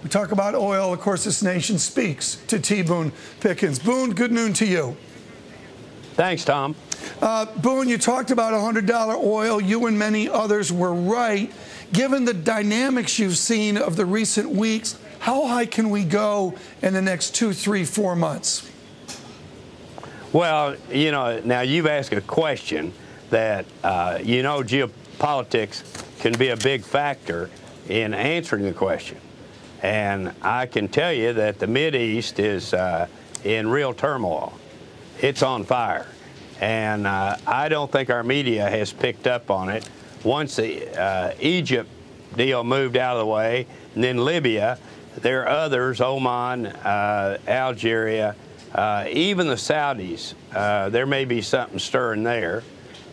We talk about oil. Of course, this nation speaks to T. Boone Pickens. Boone, good noon to you. Thanks, Tom. Boone, you talked about $100 oil. You and many others were right. Given the dynamics you've seen of the recent weeks, how high can we go in the next 2, 3, 4 months? Well, you know, now you've asked a question that, you know, geopolitics can be a big factor in answering the question. And I can tell you that the Mideast is in real turmoil. It's on fire. And I don't think our media has picked up on it. Once the Egypt deal moved out of the way, and then Libya, there are others, Oman, Algeria, even the Saudis, there may be something stirring there.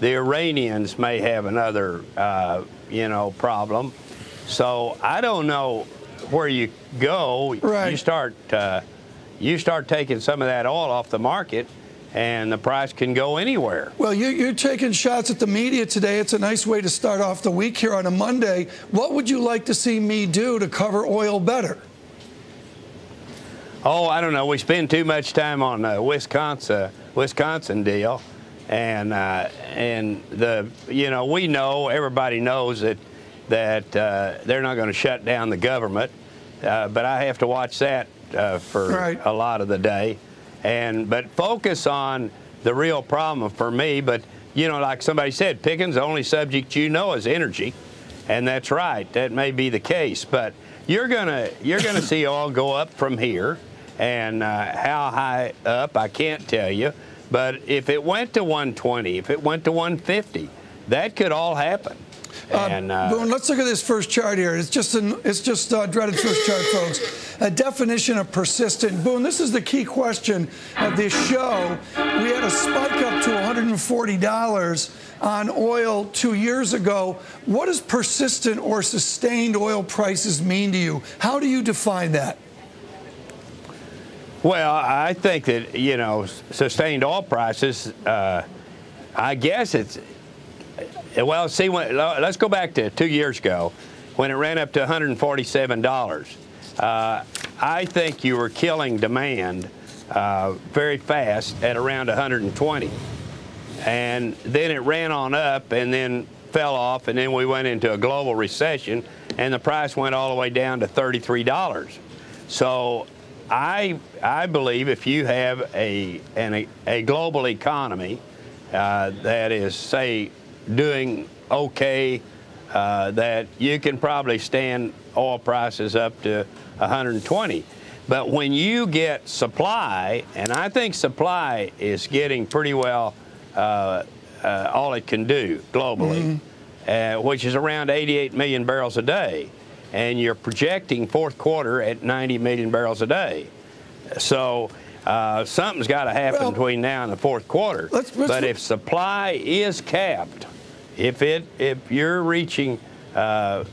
The Iranians may have another, you know, problem. So I don't know where you go. Right. You start taking some of that oil off the market, and the price can go anywhere. Well, you're taking shots at the media today. It's a nice way to start off the week here on a Monday. What would you like to see me do to cover oil better? Oh, I don't know. We spend too much time on the Wisconsin deal, and the, you know, we know, everybody knows that they're not going to shut down the government, but I have to watch that for right. a lot of the day. But focus on the real problem for me. But, you know, like somebody said, Pickens, the only subject you know is energy. And that's right. That may be the case. But you're gonna see oil go up from here. And how high up, I can't tell you. But if it went to 120, if it went to 150, that could all happen. Boone, let's look at this first chart here. It's just dreaded first chart, folks. A definition of persistent. Boone, this is the key question of this show. We had a spike up to $140 on oil 2 years ago. What does persistent or sustained oil prices mean to you? How do you define that? Well, I think that, you know, sustained oil prices, I guess it's, well, see, let's go back to 2 years ago when it ran up to $147. I think you were killing demand very fast at around 120. And then it ran on up and then fell off, and then we went into a global recession, and the price went all the way down to $33. So I believe if you have a global economy that is, say, doing okay, that you can probably stand oil prices up to 120. But when you get supply, and I think supply is getting pretty well all it can do globally, which is around 88 million barrels a day, and you're projecting fourth quarter at 90 million barrels a day. So something's got to happen between now and the fourth quarter. But if supply is capped, if you're reaching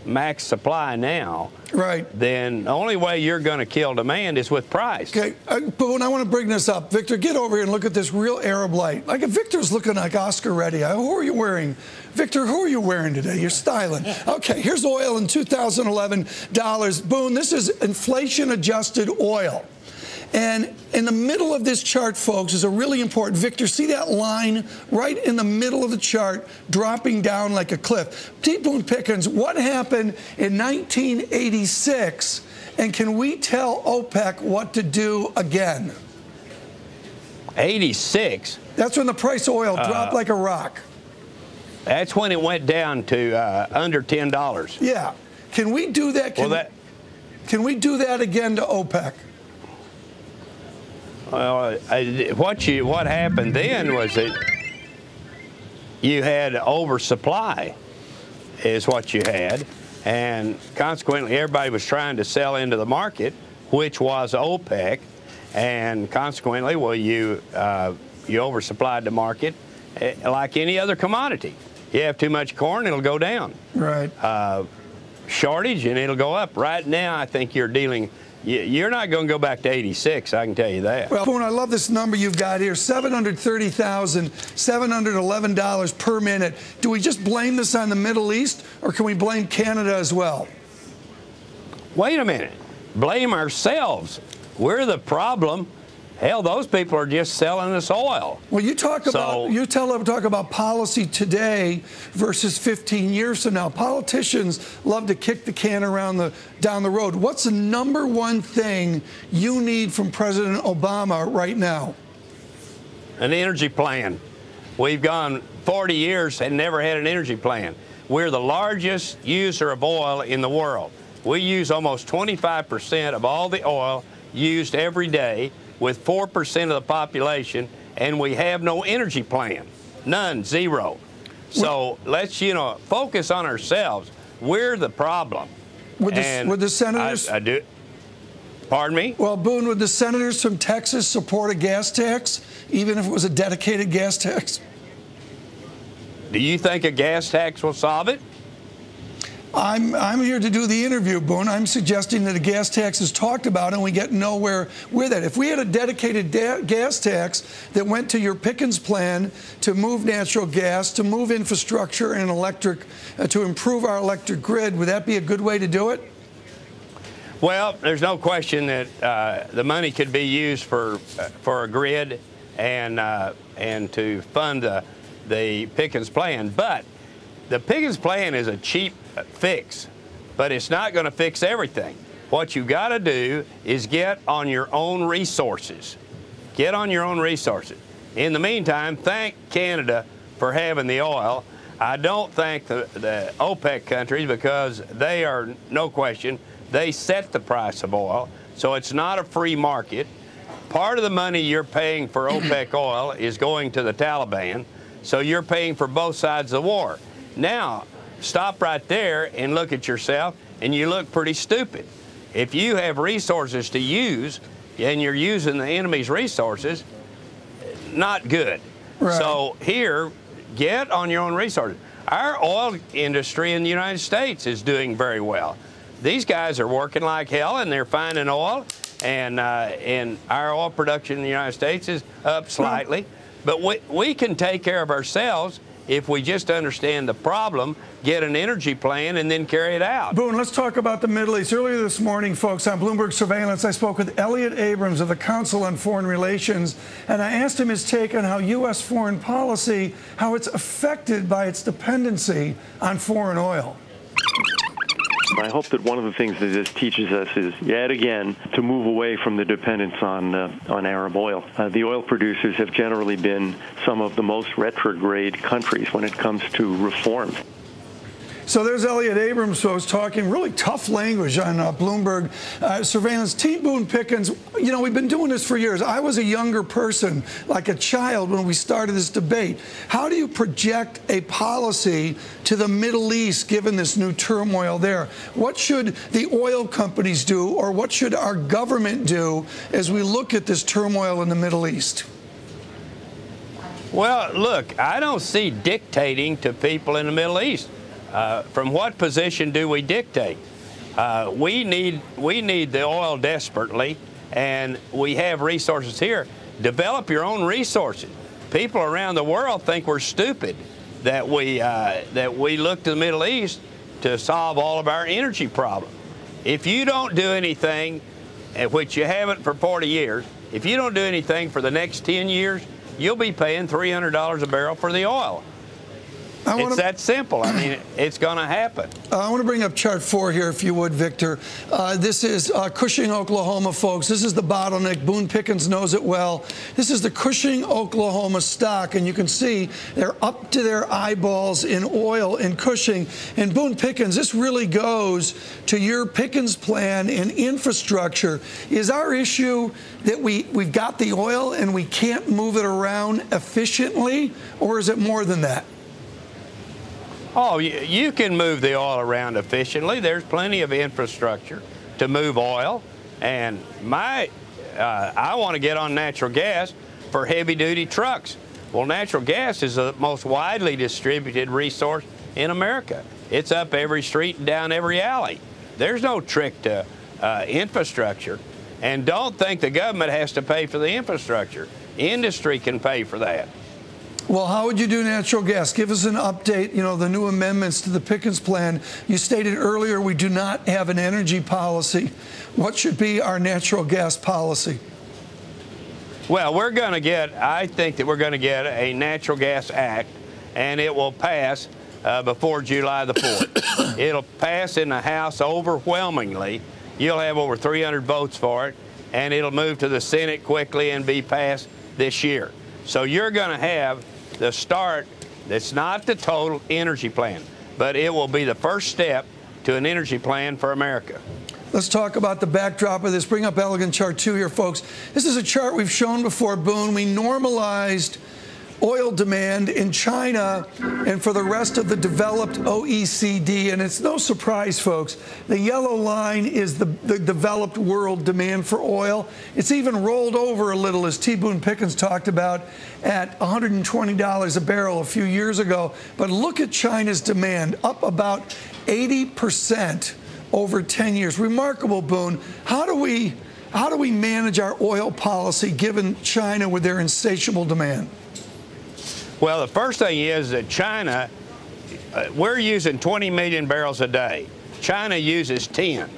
max supply now, right, then the only way you're going to kill demand is with price. Okay, Boone, I want to bring this up. Victor, get over here and look at this real Arab light. Like, if Victor's looking like Oscar ready. Who are you wearing? Victor, who are you wearing today? You're styling. Okay, here's oil in 2011 dollars. Boone, this is inflation-adjusted oil. And in the middle of this chart, folks, is a really important, Victor, see that line right in the middle of the chart dropping down like a cliff? T. Boone Pickens, what happened in 1986, and can we tell OPEC what to do again? 86? That's when the price of oil dropped like a rock. That's when it went down to under $10. Yeah. Can we do that? Can we do that again to OPEC? Well, what happened then was that you had oversupply is what you had, and consequently everybody was trying to sell into the market, which was OPEC, and consequently, well, you oversupplied the market like any other commodity. You have too much corn, it'll go down. Right. Shortage, and it'll go up. Right now, I think you're not going to go back to 86, I can tell you that. Well, Boone, I love this number you've got here, $730,711 per minute. Do we just blame this on the Middle East, or can we blame Canada as well? Wait a minute. blame ourselves. We're the problem. Hell, those people are just selling us oil. Well, you talk about policy today versus 15 years from now. Politicians love to kick the can down the road. What's the number one thing you need from President Obama right now? An energy plan. We've gone 40 years and never had an energy plan. We're the largest user of oil in the world. We use almost 25% of all the oil used every day, with 4% of the population, and we have no energy plan. None, zero. So let's, focus on ourselves. We're the problem. Would the senators? I do. Pardon me? Well, Boone, would the senators from Texas support a gas tax, even if it was a dedicated gas tax? Do you think a gas tax will solve it? I'm here to do the interview, Boone. I'm suggesting that a gas tax is talked about and we get nowhere with it. If we had a dedicated gas tax that went to your Pickens plan to move natural gas, to move infrastructure and electric, to improve our electric grid, would that be a good way to do it? Well, there's no question that the money could be used for a grid and to fund the Pickens plan, but the Pickens plan is a cheap fix, but it's not going to fix everything. What you got to do is get on your own resources. Get on your own resources. In the meantime, thank Canada for having the oil. I don't thank the OPEC countries, because they are, no question, they set the price of oil, so it's not a free market. Part of the money you're paying for OPEC oil is going to the Taliban, so you're paying for both sides of the war. Now, stop right there and look at yourself, and you look pretty stupid. If you have resources to use and you're using the enemy's resources, not good. Right. So here, get on your own resources. Our oil industry in the United States is doing very well. These guys are working like hell, and they're finding oil, and our oil production in the United States is up slightly. But we can take care of ourselves if we just understand the problem, get an energy plan, and then carry it out. Boone, let's talk about the Middle East. Earlier this morning, folks, on Bloomberg Surveillance, I spoke with Elliot Abrams of the Council on Foreign Relations, and I asked him his take on how U.S. foreign policy, how it's affected by its dependency on foreign oil. I hope that one of the things that this teaches us is, yet again, to move away from the dependence on Arab oil. The oil producers have generally been some of the most retrograde countries when it comes to reform. So there's Elliot Abrams, folks, talking really tough language on Bloomberg Surveillance. Team Boone Pickens, we've been doing this for years. I was a younger person, like a child, when we started this debate. How do you project a policy to the Middle East, given this new turmoil there? What should the oil companies do, or what should our government do as we look at this turmoil in the Middle East? Well, look, I don't see dictating to people in the Middle East. From what position do we dictate? We need the oil desperately, and we have resources here. Develop your own resources. People around the world think we're stupid that we look to the Middle East to solve all of our energy problems. If you don't do anything, which you haven't for 40 years, if you don't do anything for the next 10 years, you'll be paying $300 a barrel for the oil. It's that simple. I mean, it's going to happen. I want to bring up chart 4 here, if you would, Victor. This is Cushing, Oklahoma, folks. This is the bottleneck. Boone Pickens knows it well. This is the Cushing, Oklahoma stock, and you can see they're up to their eyeballs in oil in Cushing. And Boone Pickens, this really goes to your Pickens plan in infrastructure. Is our issue that we've got the oil and we can't move it around efficiently, or is it more than that? Oh, you can move the oil around efficiently. There's plenty of infrastructure to move oil. And I want to get on natural gas for heavy-duty trucks. Well, natural gas is the most widely distributed resource in America. It's up every street and down every alley. There's no trick to infrastructure. And don't think the government has to pay for the infrastructure. Industry can pay for that. Well, how would you do natural gas? Give us an update, the new amendments to the Pickens plan. You stated earlier we do not have an energy policy. What should be our natural gas policy? Well, I think that we're going to get a Natural Gas Act, and it will pass before July the 4th. It'll pass in the House overwhelmingly. You'll have over 300 votes for it, and it'll move to the Senate quickly and be passed this year. So you're going to have the start. That's not the total energy plan, but it will be the first step to an energy plan for America. Let's talk about the backdrop of this. Bring up elegant chart 2 here, folks. This is a chart we've shown before, Boone. We normalized oil demand in China and for the rest of the developed OECD. And it's no surprise, folks, the yellow line is the developed world demand for oil. It's even rolled over a little, as Boone Pickens talked about, at $120 a barrel a few years ago. But look at China's demand, up about 80% over 10 years. Remarkable, Boone. How do we manage our oil policy given China with their insatiable demand? Well, the first thing is that China, we're using 20 million barrels a day. China uses 10.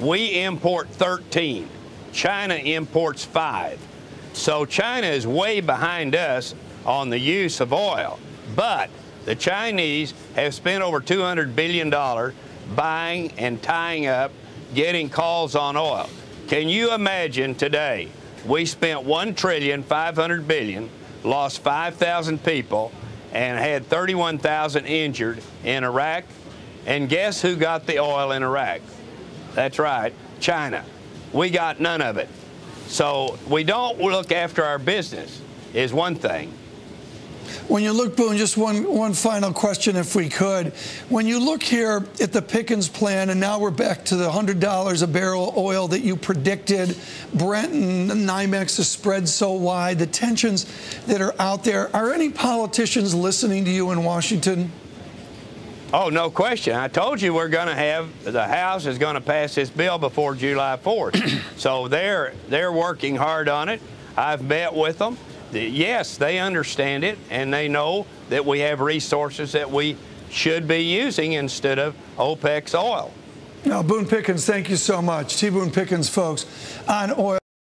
We import 13. China imports 5. So China is way behind us on the use of oil. But the Chinese have spent over $200 billion buying and tying up, getting calls on oil. Can you imagine today, we spent $1.5 trillion, lost 5,000 people, and had 31,000 injured in Iraq. And guess who got the oil in Iraq? That's right, China. We got none of it. So we don't look after our business is one thing. When you look, Boone, just one final question, if we could. When you look here at the Pickens plan, and now we're back to the $100 a barrel oil that you predicted, Brent and NYMEX is spread so wide, the tensions that are out there, are any politicians listening to you in Washington? Oh, no question. I told you we're going to have, the House is going to pass this bill before July 4th. So they're working hard on it. I've met with them. Yes, they understand it, and they know that we have resources that we should be using instead of OPEC's oil. Now, Boone Pickens, thank you so much. Boone Pickens, folks, on oil.